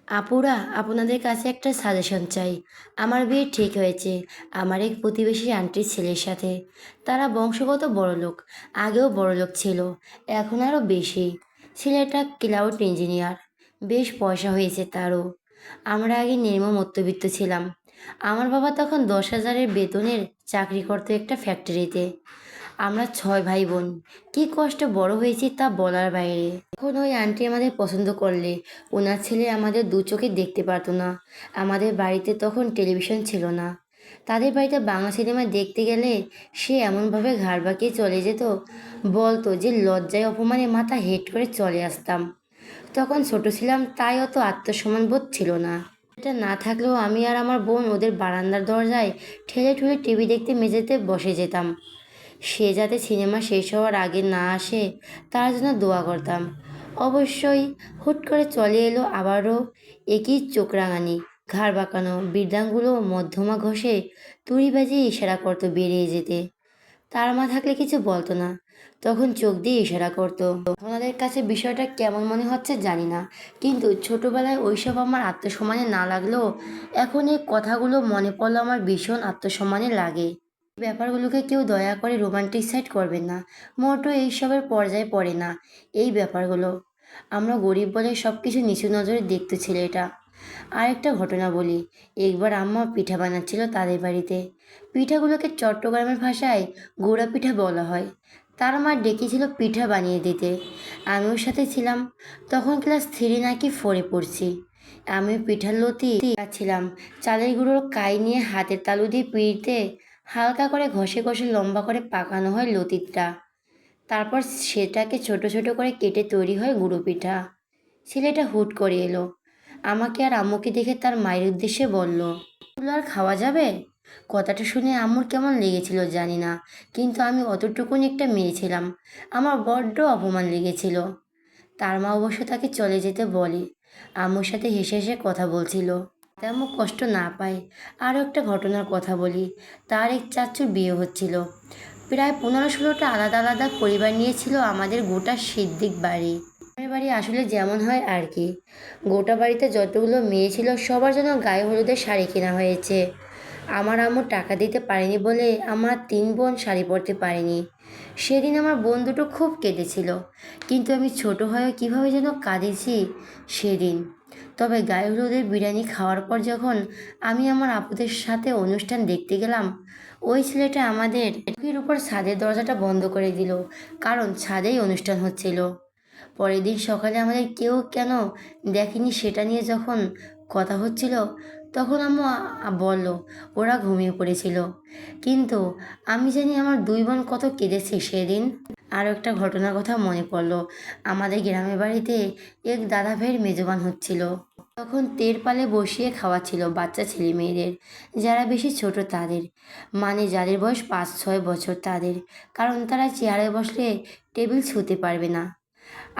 আপুরা, আপনাদের কাছে একটা সাজেশন চাই। আমার বিয়ে ঠিক হয়েছে আমার এক প্রতিবেশী আন্টির ছেলের সাথে। তারা বংশগত বড়লোক, আগেও বড়লোক ছিল, এখন আরও বেশি। ছেলেটা ক্লাউড ইঞ্জিনিয়ার, বেশ পয়সা হয়েছে তারও। আমরা আগে নিম্ন মধ্যবিত্ত ছিলাম। আমার বাবা তখন 10,000-এর বেতনের চাকরি করতো একটা ফ্যাক্টরিতে। আমরা 6 ভাই বোন, কি কষ্ট বড় হয়েছি তা বলার বাইরে। এখন ওই আন্টি আমাদের পছন্দ করলে ওনার ছেলে আমাদের দু চোখে দেখতে পারতো না। আমাদের বাড়িতে তখন টেলিভিশন ছিল না। তাদের বাড়িতে বাংলা সিনেমা দেখতে গেলে সে এমনভাবে ঘাড় বাঁকিয়ে চলে যেত, বলতো যে লজ্জায় অপমানে মাথা হেঁট করে চলে আসতাম। তখন ছোট ছিলাম, তাই অত আত্মসম্মান বোধ ছিল না। এটা না থাকলেও আমি আর আমার বোন ওদের বারান্দার দরজায় ঠেলে ঠুলে টিভি দেখতে মেঝেতে বসে যেতাম। সে যাতে সিনেমা শেষ হওয়ার আগে না আসে তার জন্য দোয়া করতাম। অবশ্যই হুট করে চলে এলো আবারও একই চোখ রাঙানি, ঘাড় বাঁকানো বৃদ্ধাঙ্গুলো মধ্যমা ঘষে তুড়ি বাজিয়ে ইশারা করতো বেরিয়ে যেতে। তার মা থাকলে কিছু বলতো না, তখন চোখ দিয়ে ইশারা করতো। আপনাদের কাছে বিষয়টা কেমন মনে হচ্ছে জানি না, কিন্তু ছোটবেলায় ওইসব আমার আত্মসম্মানে না লাগলেও এখন এই কথাগুলো মনে পড়লে আমার ভীষণ আত্মসম্মানে লাগে। ব্যাপারগুলোকে কেউ দয়া করে রোমান্টিসাইড করবেন না, মোটো এইসবের পর্যায়ে পড়ে না এই ব্যাপারগুলো। আমরা গরিব বলে সব কিছু নিচু নজরে দেখতে ছেলেটা। আরেকটা ঘটনা বলি। একবার আম্মা পিঠা বানাচ্ছিল তাদের বাড়িতে। পিঠাগুলোকে চট্টগ্রামের ভাষায় গুঁড়া পিঠা বলা হয়। তার মা ডেকেছিল পিঠা বানিয়ে দিতে। আমি ওর সাথে ছিলাম। তখন ক্লাস 3 নাকি 4-এ পড়ছি। আমি পিঠার লতি ছিলাম। চালের গুঁড়োর কাই নিয়ে হাতের তালু দিয়ে পিড়িতে হালকা করে ঘষে ঘষে লম্বা করে পাকানো হয় লতিটা। তারপর সেটাকে ছোট ছোট করে কেটে তৈরি হয় গুঁড়ো পিঠা। ছেলেটা হুট করে এলো, আমাকে আর আম্মুকে দেখে তার মায়ের উদ্দেশ্যে বলল, "এগুলো আর খাওয়া যাবে?" কথাটা শুনে আম্মুর কেমন লেগেছিল জানি না, কিন্তু আমি অতটুকুনি একটা মেয়ে ছিলাম, আমার বড্ড অপমান লেগেছিল। তার মা অবশ্য তাকে চলে যেতে বলে। আম্মুর সাথে হেসে হেসে কথা বলছিল, যাতে আম্মু কষ্ট না পায়। আরও একটা ঘটনার কথা বলি। তার এক চাচুর বিয়ে হচ্ছিল। প্রায় 15-16টা আলাদা আলাদা পরিবার নিয়েছিল আমাদের গোটা সিদ্দিক বাড়ি। আমার বাড়ি আসলে যেমন হয় আর কি। গোটা বাড়িতে যতগুলো মেয়ে ছিল সবার জন্য গায়ে হলুদের শাড়ি কেনা হয়েছে। আমার আম্মু টাকা দিতে পারেনি বলে আমার 3 বোন শাড়ি পরতে পারেনি। সেদিন আমার বোন দুটো খুব কেঁদেছিল, কিন্তু আমি ছোট হয়েও কীভাবে যেন কাঁদেছি সেদিন। তবে গায়ে হলুদের বিরিয়ানি খাওয়ার পর যখন আমি আমার আপুদের সাথে অনুষ্ঠান দেখতে গেলাম, ওই ছেলেটা আমাদের চোখের উপর ছাদের দরজাটা বন্ধ করে দিল, কারণ ছাদেই অনুষ্ঠান হচ্ছিল। পরের দিন সকালে আমাদের কেউ কেন দেখেনি সেটা নিয়ে যখন কথা হচ্ছিল, তখন আম্মু বলল ওরা ঘুমিয়ে পড়েছিল। কিন্তু আমি জানি আমার 2 বোন কত কেঁদেছে সেদিন। আরও একটা ঘটনার কথা মনে পড়লো। আমাদের গ্রামের বাড়িতে এক দাদা ভাইয়ের মেজবান হচ্ছিল। তখন তেরপালে বসিয়ে খাওয়াচ্ছিল বাচ্চা ছেলে মেয়েদের, যারা বেশি ছোট তাদের, মানে যাদের বয়স 5-6 বছর তাদের, কারণ তারা চেয়ারে বসলে টেবিল ছুঁতে পারবে না।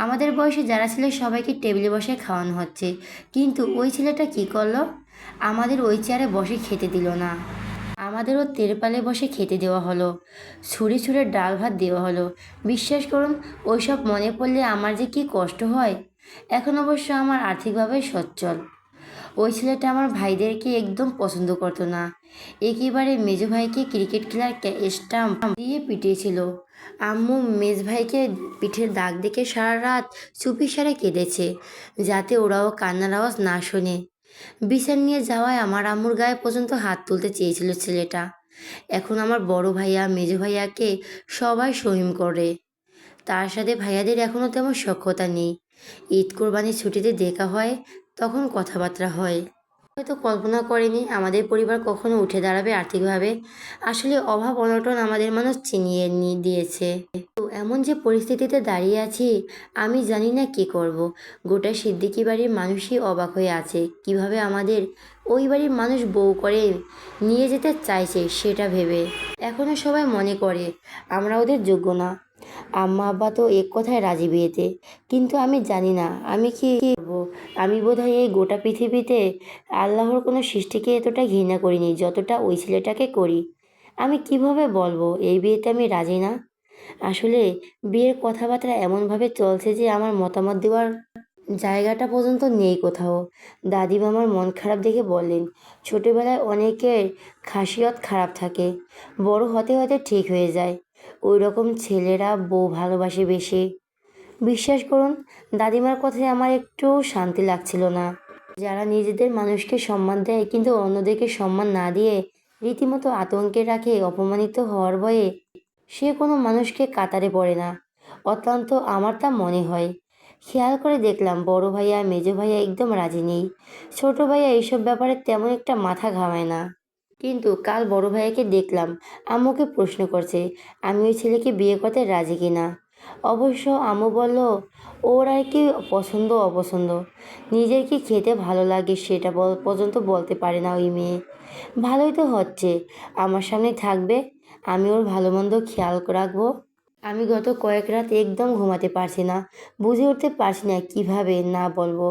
আমাদের বয়সে যারা ছিল সবাইকে টেবিলে বসে খাওয়ানো হচ্ছে, কিন্তু ওই ছেলেটা কি করলো, আমাদের ওই চেয়ারে বসে খেতে দিল না। আমাদেরও তেরপালে বসে খেতে দেওয়া হলো, ছুঁড়ে ছুঁড়ে ডাল ভাত দেওয়া হলো। বিশ্বাস করুন, ওইসব মনে পড়লে আমার যে কি কষ্ট হয়। এখন অবশ্য আমার আর্থিকভাবে সচ্ছল। ওই ছেলেটা আমার ভাইদেরকে একদম পছন্দ করতো না। একেবারে মেজো ভাইকে ক্রিকেট খেলার স্টাম্প দিয়ে পিটিয়েছিল। আম্মু মেজ ভাইকে পিঠের দাগ দেখে সারা রাত চুপিসারে কেঁদেছে, যাতে ওরাও কান্নার আওয়াজ না শোনে। বিচার নিয়ে যাওয়ায় আমার আম্মুর গায়ে পর্যন্ত হাত তুলতে চেয়েছিল ছেলেটা। এখন আমার বড় ভাইয়া মেজো ভাইয়াকে সবাই সহিম করে। তার সাথে ভাইয়াদের এখনও তেমন সখ্যতা নেই। ঈদ কোরবানির ছুটিতে দেখা হয়, তখন কথাবার্তা হয়। হয়তো কল্পনা করেনি আমাদের পরিবার কখনো উঠে দাঁড়াবে আর্থিকভাবে। আসলে অভাব অনটন আমাদের মানুষ চিনিয়ে দিয়েছে। তো এমন যে পরিস্থিতিতে দাঁড়িয়ে আছি, আমি জানি না কি করব। গোটা সিদ্দিকি বাড়ির মানুষই অবাক হয়ে আছে কিভাবে আমাদের ওই বাড়ির মানুষ বউ করে নিয়ে যেতে চাইছে সেটা ভেবে। এখনও সবাই মনে করে আমরা ওদের যোগ্য না। আম্মা আব্বা তো এক কথায় রাজি বিয়েতে, কিন্তু আমি জানি না আমি কি করবো। আমি বোধহয় এই গোটা পৃথিবীতে আল্লাহর কোনো সৃষ্টিকে এতটা ঘৃণা করিনি যতটা ওই ছেলেটাকে করি। আমি কিভাবে বলবো এই বিয়েতে আমি রাজি না। আসলে বিয়ের কথাবার্তা এমনভাবে চলছে যে আমার মতামত দেওয়ার জায়গাটা পর্যন্ত নেই কোথাও। দাদিমা আমার মন খারাপ দেখে বললেন, ছোটবেলায় অনেকের খাসিয়ত খারাপ থাকে, বড় হতে হতে ঠিক হয়ে যায়। ওই রকম ছেলেরা বউ ভালোবাসে বেশি। বিশ্বাস করুন, দাদিমার কথায় আমার একটু শান্তি লাগছিল না। যারা নিজেদের মানুষকে সম্মান দেয় কিন্তু অন্যদেরকে সম্মান না দিয়ে রীতিমতো আতঙ্কে রাখে অপমানিত হওয়ার ভয়ে, সে কোনো মানুষকে কাতারে পড়ে না। অত্যন্ত আমার তা মনে হয়। খেয়াল করে দেখলাম বড় ভাইয়া মেজো ভাইয়া একদম রাজি নেই। ছোট ভাইয়া এইসব ব্যাপারে তেমন একটা মাথা ঘামায় না। কিন্তু কাল বড় ভাইয়াকে দেখলাম আম্মুকে প্রশ্ন করছে আমি ওই ছেলেকে বিয়ে করতে রাজি কিনা। অবশ্য আম্মু বলল ওর আর কি পছন্দ অপছন্দ, নিজের কি খেতে ভালো লাগে সেটা পর্যন্ত বলতে পারে না ওই মেয়ে। ভালোই তো হচ্ছে, আমার সামনে থাকবে, আমি ওর ভালো মন্দ খেয়াল রাখবো। আমি গত কয়েক রাত একদম ঘুমাতে পারছি না, বুঝে উঠতে পারছি না কিভাবে না বলবো।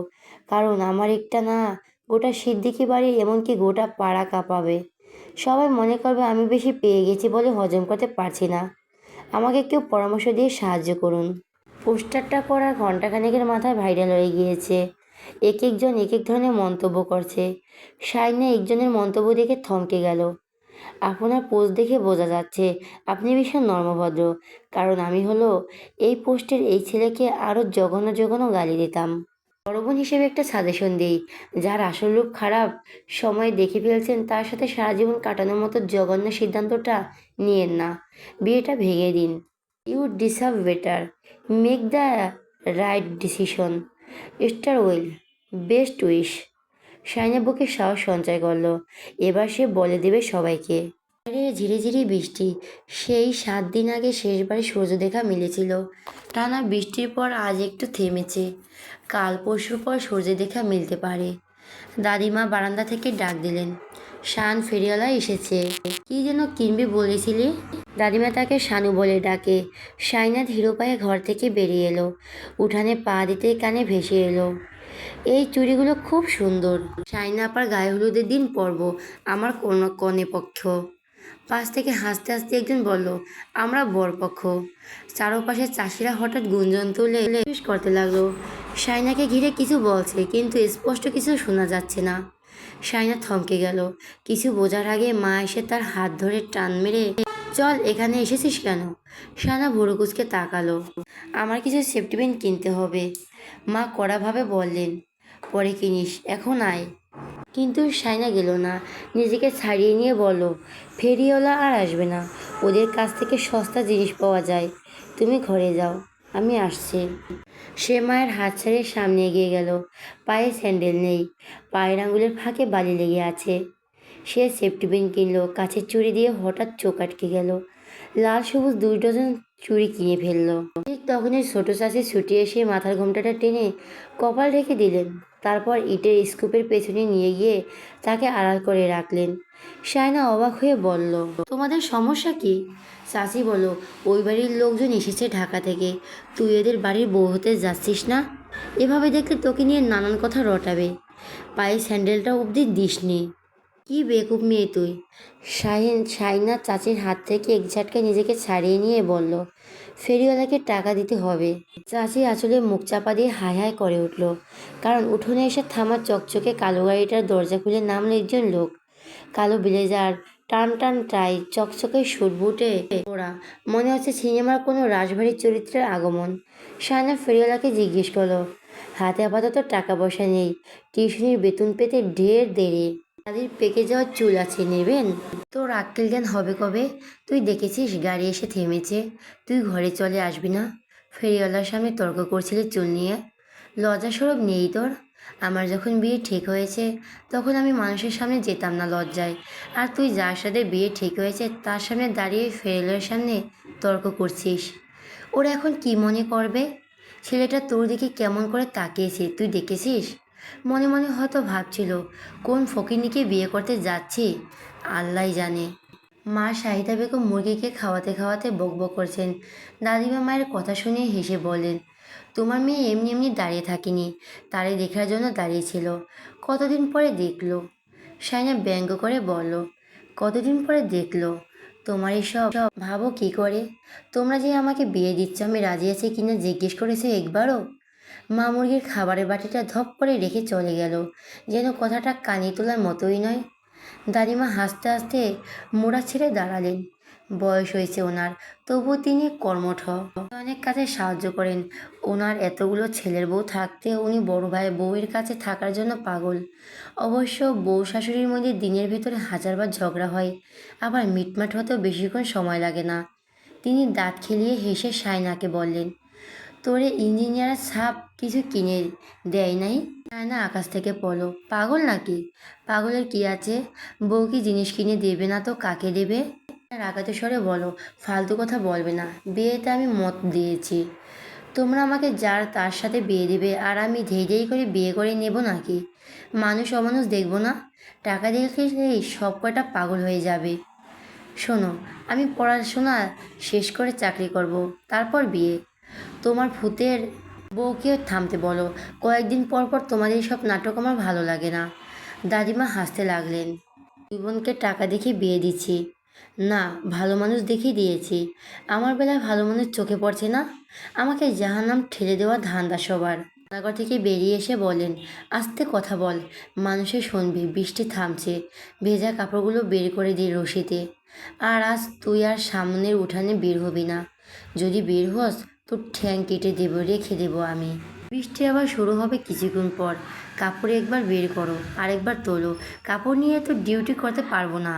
কারণ আমার একটা না, গোটা সিদ্দিকি বাড়ি এমনকি গোটা পাড়া কাঁপাবে। সবাই মনে করবে আমি বেশি পেয়ে গেছি বলে হজম করতে পারছি না। আমাকে কেউ পরামর্শ দিয়ে সাহায্য করুন। পোস্টারটা করার ঘণ্টাখানেকের মাথায় ভাইরাল হয়ে গিয়েছে। এক একজন এক এক ধরনের মন্তব্য করছে। শাইনা একজনের মন্তব্য দেখে থমকে গেল। আপনার পোস্ট দেখে বোঝা যাচ্ছে আপনি ভীষণ নর্মভদ্র, কারণ আমি হলো এই পোস্টের এই ছেলেকে আরও জঘন্য জঘন্য গালি দিতাম। বড় বোন হিসেবে একটা সাজেশন দিই, যার আসল রূপ খারাপ সময় দেখে ফেলছেন তার সাথে সারা জীবন কাটানোর মতো জঘন্য সিদ্ধান্তটা নিয়েন না। বিয়েটা ভেঙে দিন। You deserve better. Make the right decision. Stay well. Best wish. শাইনা বুকে সাহস সঞ্চয় করলো। এবার সে বলে দেবে সবাইকে। বাইরে ঝিরি ঝিরি বৃষ্টি। সেই 7 দিন আগে শেষবারে সূর্য দেখা মিলেছিল। টানা বৃষ্টির পর আজ একটু থেমেছে। কাল পরশুর পর সূর্য দেখা মিলতে পারে। দাদিমা বারান্দা থেকে ডাক দিলেন, শান ফেরিওয়ালা এসেছে। কি যেন কিনবি বলেছিলি? দাদিমা তাকে শানু বলে ডাকে। শাইনা ধীর পায়ে ঘর থেকে বেরিয়ে এলো। উঠানে পা দিতে কানে ভেসে এলো, এই চুড়িগুলো খুব সুন্দর। শাইনা আপার গায়ে হলুদের দিন পরব, আমার কোনো কনে পক্ষ। পাশ থেকে হাসতে হাসতে একজন বলল, আমরা বরপক্ষ। চারপাশের চাষিরা হঠাৎ গুঞ্জন তুলে জিজ্ঞেস করতে লাগলো। শাইনাকে ঘিরে কিছু বলছে কিন্তু স্পষ্ট কিছু শোনা যাচ্ছে না। শাইনা থমকে গেল। কিছু বোঝার আগে মা এসে তার হাত ধরে টান মেরে, চল এখানে এসেছিস কেন? শায়না ভুরু কুঁচকে তাকালো। আমার কিছু সেফটি পিন কিনতে হবে, মা কড়াভাবে বললেন। পরে কিনিস, এখন আয়। কিন্তু শাইনা গেল না, নিজেকে ছাড়িয়ে নিয়ে বলল, ফেরিওয়ালা আর আসবে না, ওদের কাছ থেকে সস্তা জিনিস পাওয়া যায়। তুমি ঘরে যাও, আমি আসছি। সে মায়ের হাত ছাড়িয়ে সামনে এগিয়ে গেল। পায়ে স্যান্ডেল নেই, পায়ের আঙুলের ফাঁকে বালি লেগে আছে। সে সেফটি পিন কিনলো। কাছের চুড়ি দিয়ে হঠাৎ চোখ আটকে গেল। লাল সবুজ 2 ডজন চুড়ি কিনে ফেললো। ঠিক তখনই ছোট চাষি ছুটে এসে মাথার ঘোমটাটা টেনে কপাল ঢেকে দিলেন। তারপর ইটের স্কুপের পেছনে নিয়ে গিয়ে তাকে আড়াল করে রাখলেন। শায়না অবাক হয়ে বলল, তোমাদের সমস্যা কি? চাচি বলল, ওই বাড়ির লোকজন এসেছে ঢাকা থেকে, তুই এদের বাড়ির বউ হতে যাচ্ছিস না? এভাবে দেখলে তোকে নিয়ে নানান কথা রটাবে। পায়ে স্যান্ডেলটা অবধি দিসনি। কি বেকুব মেয়ে তুই। শাইনা চাচির হাত থেকে এক ঝাটকায় নিজেকে ছাড়িয়ে নিয়ে বলল, ফেরিওয়ালাকে টাকা দিতে হবে। চাচি আসলে মুখ চাপা দিয়ে হাই হাই করে উঠল, কারণ উঠোনে এসে থামা চকচকে কালো গাড়িটার দরজা খুলে নামলো একজন লোক। কালো ব্লেজার, টান টান টাই, চকচকে স্যুট বুটে ওরা, মনে হচ্ছে সিনেমার কোনো রাশভারী চরিত্রের আগমন। শায়না ফেরিওয়ালাকে জিজ্ঞেস করলো, হাতে আপাতত টাকা পয়সা নেই, টিউশনির বেতন পেতে ঢের দেরি। তাদের পেকে যাওয়ার চুল আছে, নেবেন? তোর আক্কেল জ্ঞান হবে কবে? তুই দেখেছিস গাড়ি এসে থেমেছে, তুই ঘরে চলে আসবি না? ফেরিওয়ালার সামনে তর্ক করছিলি চুল নিয়ে, লজ্জা সরব নেই তোর? আমার যখন বিয়ে ঠিক হয়েছে তখন আমি মানুষের সামনে যেতাম না লজ্জায়, আর তুই যার সাথে বিয়ে ঠিক হয়েছে তার সামনে দাঁড়িয়ে ফেরিওয়ালার সামনে তর্ক করছিস। ওরা এখন কি মনে করবে? ছেলেটা তোর দিকে কেমন করে তাকিয়েছে তুই দেখেছিস? মনে মনে হয়তো ভাবছিল কোন ফকিন্নিকে বিয়ে করতে যাচ্ছি, আল্লাহই জানে। মা শাহিদা বেগম মুরগিকে খাওয়াতে খাওয়াতে বকবক করছেন। দাদিমা মায়ের কথা শুনে হেসে বলেন, তোমার মেয়ে এমনি এমনি দাঁড়িয়ে থাকিনি, তারে দেখার জন্য দাঁড়িয়েছিল। কতদিন পরে দেখলো। শাইনা ব্যঙ্গ করে বলল, কতদিন পরে দেখলো? তোমার এসব ভাবো কি করে? তোমরা যে আমাকে বিয়ে দিচ্ছ আমি রাজি আছি কিনা জিজ্ঞেস করেছো একবারও? মা মুরগির খাবারের বাটিটা ধপ করে রেখে চলে গেল, যেন কথাটা কানে তোলার মতোই নয়। দাদিমা হাসতে হাসতে মোড়া ছেড়ে দাঁড়ালেন। বয়স হয়েছে ওনার, তবুও তিনি কর্মঠ, অনেক কাজে সাহায্য করেন। ওনার এতগুলো ছেলের বউ থাকতে উনি বড় ভাই বউয়ের কাছে থাকার জন্য পাগল। অবশ্য বউ শাশুড়ির মধ্যে দিনের ভেতরে হাজারবার ঝগড়া হয়, আবার মিটমাট হতেও বেশিক্ষণ সময় লাগে না। তিনি দাঁত খেলিয়ে হেসে সায়নাকে বললেন, তোরে ইঞ্জিনিয়ার সাপ কিছু কিনে দেয় নাই? সায়না আকাশ থেকে পড়লো, পাগল নাকি? পাগলের কি আছে, বউ কি জিনিস কিনে দেবে না তো কাকে দেবে? রাগাতে স্বরে বলো, ফালতু কথা বলবে না, বিয়েতে আমি মত দিয়েছি। তোমরা আমাকে যার তার সাথে বিয়ে দেবে আর আমি ধেই ধেই করে বিয়ে করে নেব নাকি? মানুষ অমানুষ দেখবো না? টাকা দেখলেই সব কটা পাগল হয়ে যাবে। শোনো, আমি পড়াশোনা শেষ করে চাকরি করব, তারপর বিয়ে। তোমার ভূতের বউকে থামতে বলো, কয়েকদিন পর পর তোমাদের সব নাটক আমার ভালো লাগে না। দাদিমা হাসতে লাগলেন। দুই বোনকে টাকা দেখে বিয়ে দিচ্ছি না, ভালো মানুষ দেখেই দিয়েছি। আমার বেলায় ভালো মানুষ চোখে পড়ছে না? আমাকে জাহান্নাম ঠেলে দেওয়া ধান্দা সবার। রান্নাঘর থেকে বেরিয়ে এসে বলেন, আস্তে কথা বল, মানুষে শুনবে। বৃষ্টি থামছে, ভেজা কাপড়গুলো বের করে দিই রশিতে। আর আজ তুই আর সামনের উঠানে বের হবি না। যদি বের হস তোর ঠ্যাং কেটে দেবো, রেখে দেবো আমি। বৃষ্টি আবার শুরু হবে কিছুক্ষণ পর। কাপড় একবার বের করো, আরেকবার তোলো। কাপড় নিয়ে তো ডিউটি করতে পারবো না।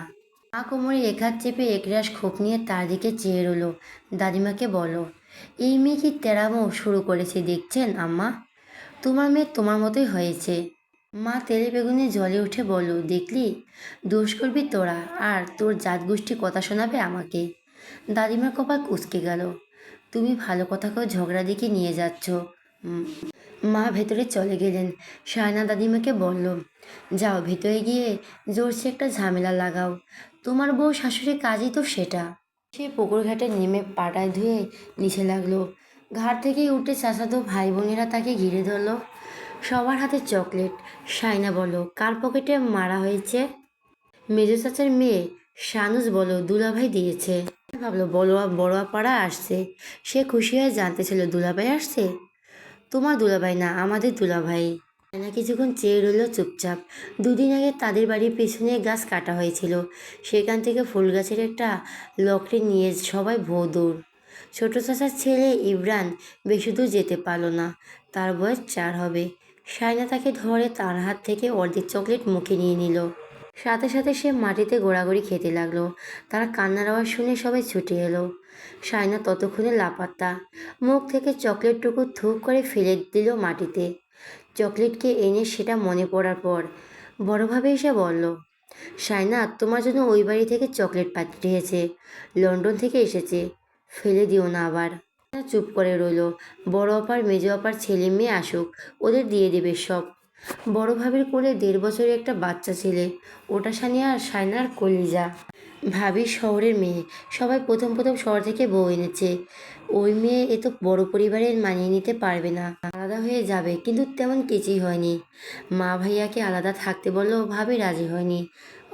মা কোমরে এক হাত চেপে একরাশ খোপ নিয়ে তার দিকে চেয়ে রইল। দাদিমাকে বলো, এই মেয়ে কি তেড়ামো শুরু করেছে দেখছেন আম্মা? তোমার মেয়ে তোমার মতোই হয়েছে। মা তেলে বেগুনে জলে উঠে বলল, দেখলি, দোষ করবি তোরা আর তোর জাত গোষ্ঠী কথা শোনাবে আমাকে। দাদিমার কপাল কুঁচকে গেল। তুমি ভালো কথাকেও ঝগড়া দিকে নিয়ে যাচ্ছ। উম, মা ভেতরে চলে গেলেন। সায়না দাদিমাকে বলল, যাও ভেতরে গিয়ে জোরসে একটা ঝামেলা লাগাও। তোমার বউ শাশুড়ির কাজই তো সেটা। সে পুকুর ঘাটে নেমে পাটায় ধুয়ে নিচে লাগলো। ঘাট থেকে উঠে চাচাতো ভাই বোনেরা তাকে ঘিরে ধরলো। সবার হাতে চকলেট। সায়না বলো, কার পকেটে মারা হয়েছে? মেজো চাচার মেয়ে শানুস বলো, দুলাভাই দিয়েছে। ভাবলো বড়োয়া পাড়া আসছে। সে খুশি হয়ে জানতে ছিল দুলাভাই আসছে। তোমার দুলাভাই না, আমাদের দুলাভাই। না কিছুক্ষণ চেয়ে রইল চুপচাপ। দুদিন আগে তাদের বাড়ির পেছনে গাছ কাটা হয়েছিল, সেখান থেকে ফুল গাছের একটা লকড়ি নিয়ে সবাই ভোঁ দৌড়। ছোট চাচার ছেলে ইব্রান বেশি দূর যেতে পারলো না, তার বয়স 4 হবে। সায়না তাকে ধরে তার হাত থেকে অর্ধেক চকলেট মুখে নিয়ে নিল। সাথে সাথে সে মাটিতে গোড়াগড়ি খেতে লাগলো। তার কান্নার আওয়াজ শুনে সবাই ছুটে এলো। সায়না ততক্ষণে লাপাত্তা। মুখ থেকে চকলেটটুকু থুক করে ফেলে দিল মাটিতে। চকলেটকে এনে সেটা মনে পড়ার পর বড়ভাবে এসে বলল, সায়না, তোমার জন্য ওই বাড়ি থেকে চকলেট পাঠিয়েছে, লন্ডন থেকে এসেছে, ফেলে দিও না আবার। চুপ করে রইল। বড় অপার মেজো অপার ছেলে মেয়ে আসুক, ওদের দিয়ে দেবে সব। বড় ভাবির কোলে 1.5 বছরের একটা বাচ্চা ছেলে, ওটা সায়নার কলিজা। ভাবি শহরের মেয়ে, সবাই প্রথম প্রথম শহর থেকে বউ এনেছে। ওই মেয়ে এত বড় পরিবারের মানিয়ে নিতে পারবে না, আলাদা হয়ে যাবে। কিন্তু তেমন কিছুই হয়নি। মা ভাইয়াকে আলাদা থাকতে বললেও ভাবি রাজি হয়নি।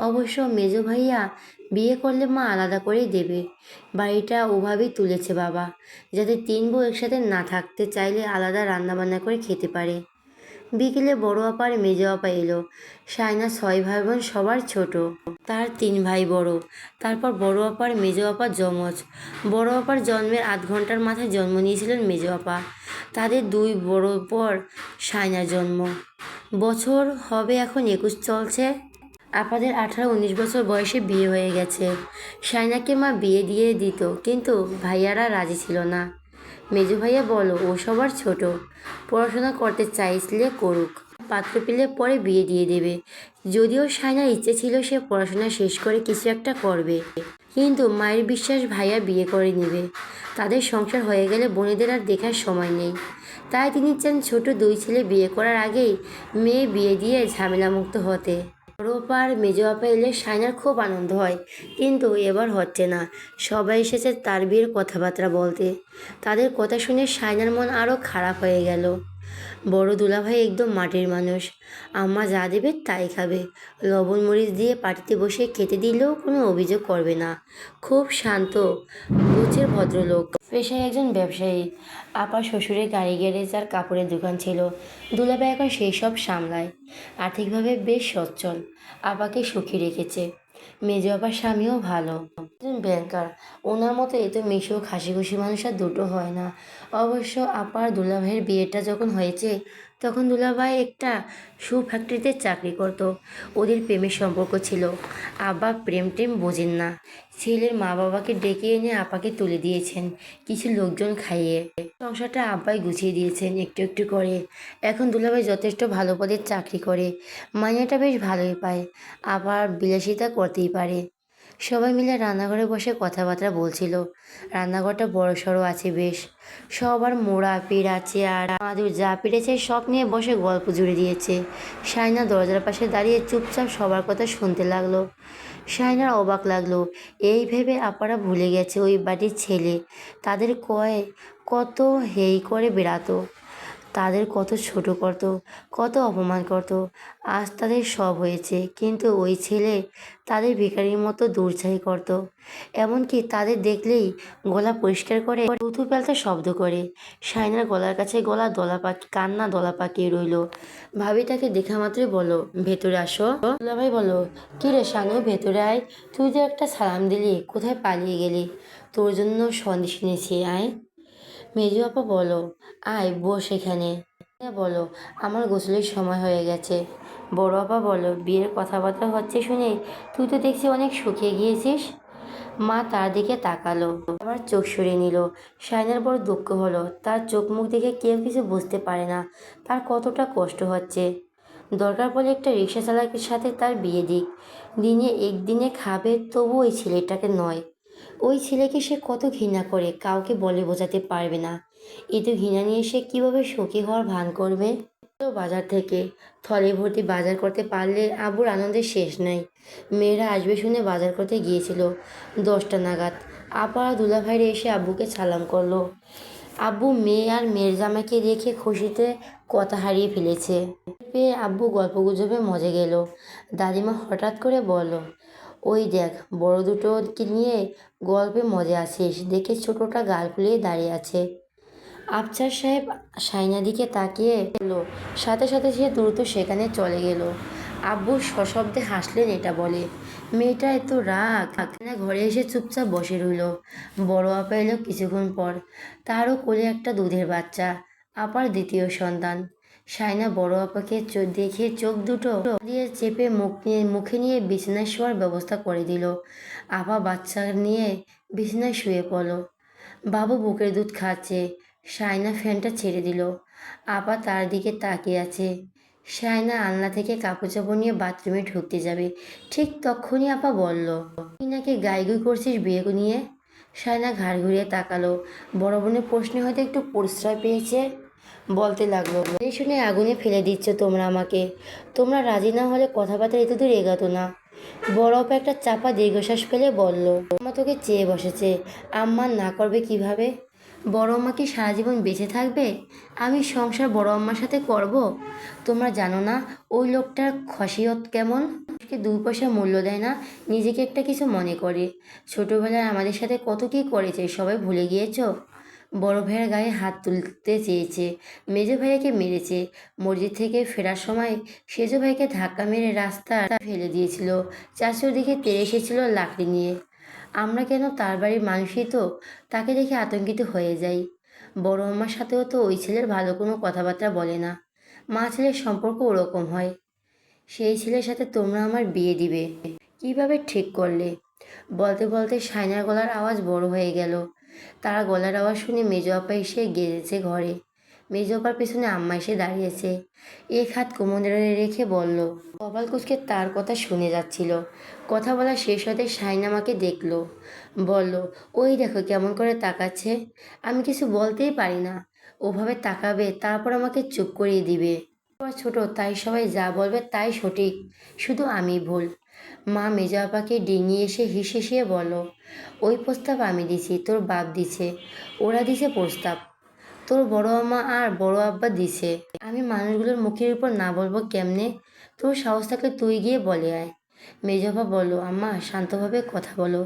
অবশ্য মেজো ভাইয়া বিয়ে করলে মা আলাদা করেই দেবে। বাড়িটা ওভাবেই তুলেছে বাবা, যাতে 3 বউ একসাথে না থাকতে চাইলে আলাদা রান্নাবান্না করে খেতে পারে। বিকেলে বড় আপা আর মেজো আপা এলো। সায়না 6 ভাই বোন, সবার ছোট। তার 3 ভাই বড়। তারপর বড় আপার মেজো আপা যমজ। বড় আপার জন্মের আধ ঘন্টার মাথায় জন্ম নিয়েছিলেন মেজো আপা। তাদের 2 বড় পর সায়নার জন্ম। বছর হবে এখন 21 চলছে। আপাদের 18-19 বছর বয়সে বিয়ে হয়ে গেছে। সায়নাকে মা বিয়ে দিয়ে দিত, কিন্তু ভাইয়ারা রাজি ছিল না। মেজো ভাইয়া বলো, ও সবার ছোট, পড়াশোনা করতে চাইলে করুক, পাত্র পেলে পরে বিয়ে দিয়ে দেবে। যদিও সায়নার ইচ্ছে ছিল সে পড়াশোনা শেষ করে কিছু একটা করবে, কিন্তু মায়ের বিশ্বাস ভাইয়া বিয়ে করে নেবে। তাদের সংসার হয়ে গেলে বোনেদের আর দেখার সময় নেই। তাই তিনি চান ছোট 2 ছেলে বিয়ে করার আগেই মেয়ে বিয়ে দিয়ে ঝামেলামুক্ত হতে। বড় আপা আর মেজো আপা এলে সায়নার খুব আনন্দ হয়, কিন্তু এবার হচ্ছে না। সবাই এসেছে তার বিয়ের কথাবার্তা বলতে। তাদের কথা শুনে সায়নার মন আরও খারাপ হয়ে গেল। বড় দুলাভাই একদম মাটির মানুষ। আম্মা যা দেবে তাই খাবে। লবণ মরিচ দিয়ে পাটিতে বসে খেতে দিলেও কোনো অভিযোগ করবে না। খুব শান্ত গোছের ভদ্রলোক। পেশায় একজন ব্যবসায়ী। আপার শ্বশুরের গাড়ি গ্যারেজ আর কাপড়ের দোকান ছিল। দুলাভাই এখন সেই সব সামলায়। আর্থিকভাবে বেশ সচ্ছল, আপাকে সুখী রেখেছে। মেজো আপার স্বামীও ভালো, একজন ব্যাংকার। ওনার মতো এত মিশুক হাসি খুশি মানুষ আর দুটো হয় না। অবশ্য আপার দুলাভাইয়ের বিয়েটা যখন হয়েছে তখন দুলাভাই একটা শু ফ্যাক্টরিতে চাকরি করত। ওদের প্রেমের সম্পর্ক ছিল। আব্বা প্রেম টেম বোঝেন না। ছেলের মা বাবাকে ডেকে এনে আপাকে তুলে দিয়েছেন কিছু লোকজন খাইয়ে। সংসারটা আব্বাই গুছিয়ে দিয়েছেন একটু একটু করে। এখন দুলাভাই যথেষ্ট ভালো পদের চাকরি করে, মাইনেটা বেশ ভালোই পায়, আবার বিলাসিতা করতেই পারে। সবাই মিলে রান্নাঘরে বসে কথাবার্তা বলছিল। রান্নাঘরটা বড়সড় আছে বেশ। সবার মোড়া পেড়া চেয়ার মাদুর যা পেরেছে সব নিয়ে বসে গল্প জুড়ে দিয়েছে। শাইনা দরজার পাশে দাঁড়িয়ে চুপচাপ সবার কথা শুনতে লাগলো। শাইনার অবাক লাগলো, এই ভেবে আপারা ভুলে গেছে ওই বাড়ির ছেলে তাদের কত হেই করে বেড়াতো, তাদের কত ছোট করতো, কত অপমান করতো। আজ তাদের সব হয়েছে, কিন্তু ওই ছেলে তাদের ভিখারির মতো দূরছাই করতো। এমনকি তাদের দেখলেই গলা পরিষ্কার করে থুথু ফেলতে শব্দ করে। শাইনার গলার কাছে কান্না দলা পাকিয়ে রইল। ভাবি তাকে দেখা মাত্রই বলো, ভেতরে আসো। দুলাভাই বলো, কি রে শানু, ভেতরে আয়। তুই যে একটা সালাম দিলি, কোথায় পালিয়ে গেলি? তোর জন্য সন্দেশ এনেছি, আয়। মেজো আপা বলো, আয় বস এখানে। বলো, আমার গোসলের সময় হয়ে গেছে। বড় আপা বলো, বিয়ের কথাবার্তা হচ্ছে শুনে তুই তো দেখছি অনেক শুকিয়ে গিয়েছিস। মা তার দিকে তাকালো, আবার চোখ সরিয়ে নিল। শাইনার বড় দুঃখ হলো, তার চোখ মুখ দেখে কেউ কিছু বুঝতে পারে না তার কতটা কষ্ট হচ্ছে। দরকার পড়লে একটা রিক্সা চালকের সাথে তার বিয়ে দিক, দিনে একদিনে খাবে, তবু ওই ছেলেটাকে নয়। ওই ছেলেকে সে কত ঘৃণা করে, কাউকে বলে বোঝাতে পারবে না। এত ঘৃণা নিয়ে সে কীভাবে সুখী হওয়ার ভান করবে? তো বাজার থেকে থলে ভর্তি বাজার করতে পারলে আব্বুর আনন্দের শেষ নাই। মেয়েরা আসবে শুনে বাজার করতে গিয়েছিল 10টা নাগাদ। আপা দুলাভাইরে এসে আব্বুকে সালাম করলো। আব্বু মেয়ে আর মেয়ের জামাইকে রেখে খুশিতে কথা হারিয়ে ফেলেছে। পেয়ে আব্বু গল্প গুজবে মজে গেল। দাদিমা হঠাৎ করে বলল, ওই দেখ বড় দুটোকে নিয়ে গল্পে মজা আছিস দেখে ছোটটা গাল ফুলিয়ে দাঁড়িয়ে আছে। আফসার সাহেব সাইনার দিকে তাকিয়ে এলো, সাথে সাথে সে দ্রুত সেখানে চলে গেল। আব্বু সশব্দে হাসলেন, এটা বলে, মেয়েটা এত রাগ না। ঘরে এসে চুপচাপ বসে রইল। বড় আপা এলো কিছুক্ষণ পর, তারও কোলে একটা দুধের বাচ্চা, আপার দ্বিতীয় সন্তান। সাইনা বড় আপাকে দেখে চোখ দুটো দিয়ে চেপে মুখে নিয়ে বিছানায় শোয়ার ব্যবস্থা করে দিল। আপা বাচ্চা নিয়ে বিছানায় শুয়ে পড়ল। বাবু বুকের দুধ খাচ্ছে। শায়না ফ্যানটা ছেড়ে দিল। আপা তার দিকে তাকিয়ে আছে। শায়না আলনা থেকে কাপড় চাপড় নিয়ে বাথরুমে ঢুকতে যাবে, ঠিক তখনই আপা বলল, তুই নাকি গাইগুই করছিস বিয়ে নিয়ে? শায়না ঘাড় ঘুরিয়ে তাকালো। বড় বোনের প্রশ্নে হয়তো একটু প্রশ্রয় পেয়েছে, বলতে লাগলো, এই শুনে আগুনে ফেলে দিচ্ছ তোমরা আমাকে। তোমরা রাজি না হলে কথাবার্তা এত দূর এগাতো না। বড় আপা একটা চাপা দীর্ঘশ্বাস ফেলে বলল, আম্মা তোকে চেয়ে বসেছে, আম্মা না করবে কিভাবে? বড় আম্মা কি সারা জীবন বেঁচে থাকবে? আমি সংসার বড় আম্মার সাথে করব? তোমরা জানো না ওই লোকটার খসিয়ত কেমন? মানুষকে 2 পয়সা মূল্য দেয় না, নিজেকে একটা কিছু মনে করে। ছোটবেলায় আমাদের সাথে কত কী করেছে সবাই ভুলে গিয়েছো? বড় ভাইয়ের গায়ে হাত তুলতে চেয়েছে, মেজো ভাইয়াকে মেরেছে। মসজিদ থেকে ফেরার সময় সেজো ভাইকে ধাক্কা মেরে রাস্তা ফেলে দিয়েছিল। চাচুর দিকে তেড়ে এসেছিল লাকড়ি নিয়ে। আমরা কেন, তার বাড়ির মানুষই তো। তাকে দেখে আতঙ্কিত হয়ে যাই। বড় আম্মার সাথেও তো ওই ছেলের ভালো কোনো কথাবার্তা বলে না। মা ছেলের সম্পর্ক ওরকম হয়। সেই ছেলের সাথে তোমরা আমার বিয়ে দিবে, কিভাবে ঠিক করলে? বলতে বলতে সায়নার গলার আওয়াজ বড় হয়ে গেল। তার গলার আওয়াজ শুনে মেজো আপা এসে গেছে ঘরে। মেজো আপার পেছনে আম্মা এসে দাঁড়িয়েছে। এক হাত কোমরে রেখে বলল, কপাল কুঁচকে তার কথা শুনে যাচ্ছিল। কথা বলা শেষ হতে শাইনা আমাকে দেখলো, বলল, ওই দেখো কেমন করে তাকাচ্ছে। আমি কিছু বলতেই পারি না, ওভাবে তাকাবে তারপর আমাকে চুপ করিয়ে দিবে। ছোট তাই সবাই যা বলবে তাই সঠিক, শুধু আমি ভুল। মা মেজো আপাকে ডিঙিয়ে এসে হিসিয়ে বলল, ওই প্রস্তাব আমি দিছি, তোর বাপ দিছে। ওরা দিছে প্রস্তাব, তোর বড় আম্মা আর বড় আব্বা দিছে। আমি মানুষগুলোর মুখের উপর না বলবো কেমনে? তোর সাহস থাকলে তুই গিয়ে বলে আয়। মেজো আপা বলল, আম্মা শান্তভাবে কথা বলো,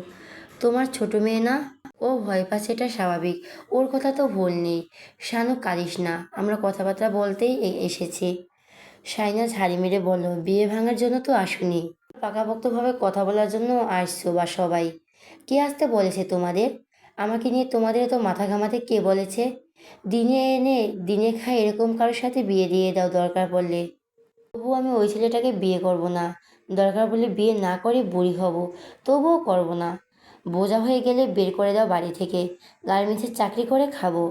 তোমার ছোট মেয়ে না? ও ভয় পাচ্ছে, এটা স্বাভাবিক। ওর কথা তো ভুল নেই। শানু, কাঁদিস না, আমরা কথাবার্তা বলতেই এসেছি। শাইনাজ হাড়ি মেরে বলল, বিয়ে ভাঙার জন্য তো আসুনি, পাকাপোক্তভাবে কথা বলার জন্য আসছো বা সবাই। কে আসতে বলেছে তোমাদের? আমাকে নিয়ে তোমাদের তো মাথা ঘামাতে কে বলেছে? দিনে এনে দিনে খাই এরকম কারোর সাথে বিয়ে দিয়ে দাও দরকার পড়লে। তবুও আমি ওই ছেলেটাকে বিয়ে করব না। দরকার পড়লে বিয়ে না করে বুড়ি হব, তবুও করব না। বোঝা হয়ে গেলে বের করে দাও বাড়ি থেকে। গার্মেন্টসের চাকরি করে খাবো।